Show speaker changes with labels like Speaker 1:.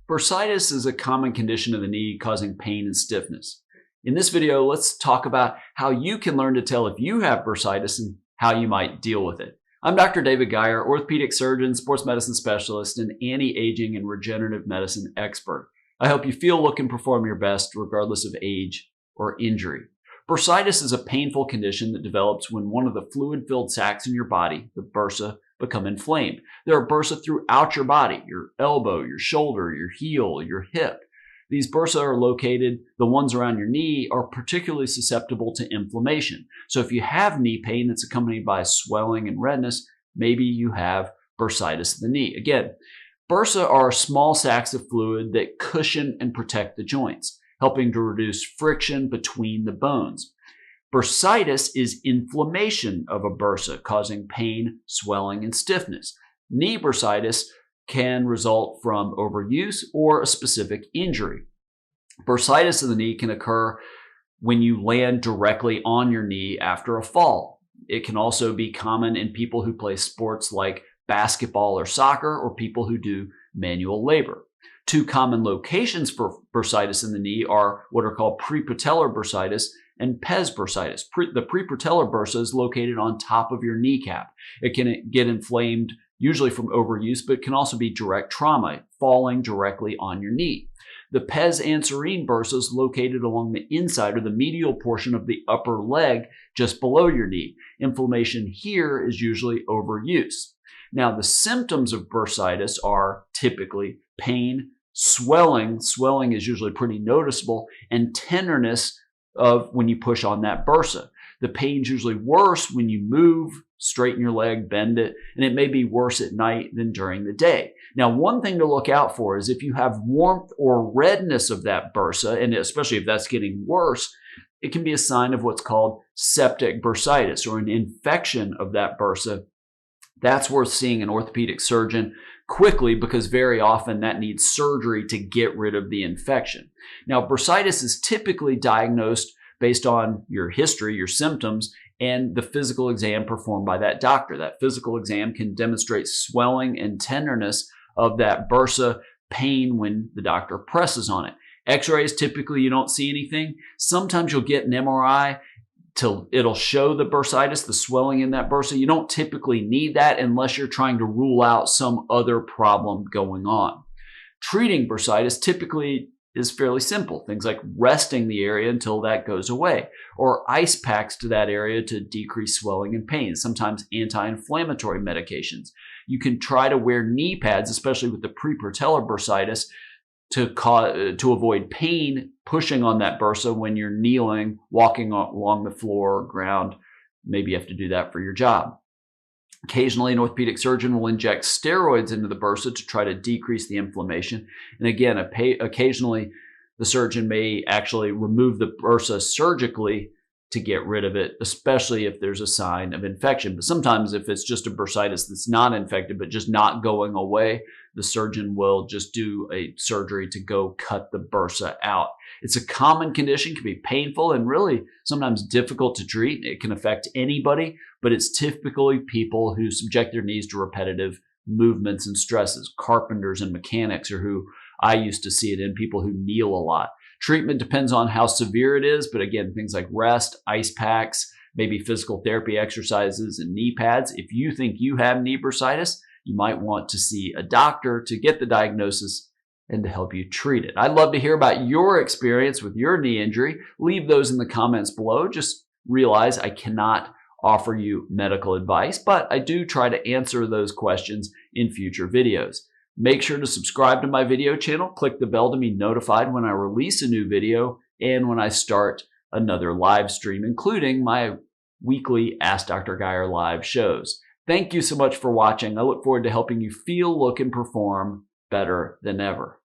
Speaker 1: Bursitis is a common condition of the knee causing pain and stiffness. In this video, let's talk about how you can learn to tell if you have bursitis and how you might deal with it. I'm Dr. David Geier, orthopedic surgeon, sports medicine specialist, and anti-aging and regenerative medicine expert. I hope you feel, look, and perform your best regardless of age or injury. Bursitis is a painful condition that develops when one of the fluid-filled sacs in your body, the bursa, become inflamed. There are bursa throughout your body, your elbow, your shoulder, your heel, your hip. These bursa are located, the ones around your knee are particularly susceptible to inflammation. So if you have knee pain that's accompanied by swelling and redness, maybe you have bursitis of the knee. Again, bursa are small sacs of fluid that cushion and protect the joints, helping to reduce friction between the bones. Bursitis is inflammation of a bursa, causing pain, swelling, and stiffness. Knee bursitis can result from overuse or a specific injury. Bursitis of the knee can occur when you land directly on your knee after a fall. It can also be common in people who play sports like basketball or soccer, or people who do manual labor. Two common locations for bursitis in the knee are what are called prepatellar bursitis and pes bursitis. The prepatellar bursa is located on top of your kneecap. It can get inflamed usually from overuse, but can also be direct trauma, falling directly on your knee. The pes anserine bursa is located along the inside or the medial portion of the upper leg just below your knee. Inflammation here is usually overuse. Now, the symptoms of bursitis are typically pain, swelling is usually pretty noticeable, and tenderness of when you push on that bursa. The pain's usually worse when you move, straighten your leg, bend it, and it may be worse at night than during the day. Now, one thing to look out for is if you have warmth or redness of that bursa, and especially if that's getting worse, it can be a sign of what's called septic bursitis or an infection of that bursa. That's worth seeing an orthopedic surgeon quickly because very often that needs surgery to get rid of the infection. Now, bursitis is typically diagnosed based on your history, your symptoms, and the physical exam performed by that doctor. That physical exam can demonstrate swelling and tenderness of that bursa, pain when the doctor presses on it. X-rays, typically you don't see anything. Sometimes you'll get an MRI it'll show the bursitis, the swelling in that bursa. You don't typically need that unless you're trying to rule out some other problem going on. Treating bursitis typically is fairly simple. Things like resting the area until that goes away, or ice packs to that area to decrease swelling and pain, sometimes anti-inflammatory medications. You can try to wear knee pads, especially with the prepatellar bursitis, to avoid pain pushing on that bursa when you're kneeling, walking along the floor or ground. Maybe you have to do that for your job. Occasionally, an orthopedic surgeon will inject steroids into the bursa to try to decrease the inflammation. And again, occasionally the surgeon may actually remove the bursa surgically to get rid of it, especially if there's a sign of infection. But sometimes if it's just a bursitis that's not infected but just not going away, the surgeon will just do a surgery to go cut the bursa out. It's a common condition, can be painful and really sometimes difficult to treat. It can affect anybody, but it's typically people who subject their knees to repetitive movements and stresses. Carpenters and mechanics are who I used to see it in, people who kneel a lot. Treatment depends on how severe it is, but again, things like rest, ice packs, maybe physical therapy exercises, and knee pads. If you think you have knee bursitis, you might want to see a doctor to get the diagnosis and to help you treat it. I'd love to hear about your experience with your knee injury. Leave those in the comments below. Just realize I cannot offer you medical advice, but I do try to answer those questions in future videos. Make sure to subscribe to my video channel. Click the bell to be notified when I release a new video and when I start another live stream, including my weekly Ask Dr. Geier live shows. Thank you so much for watching. I look forward to helping you feel, look, and perform better than ever.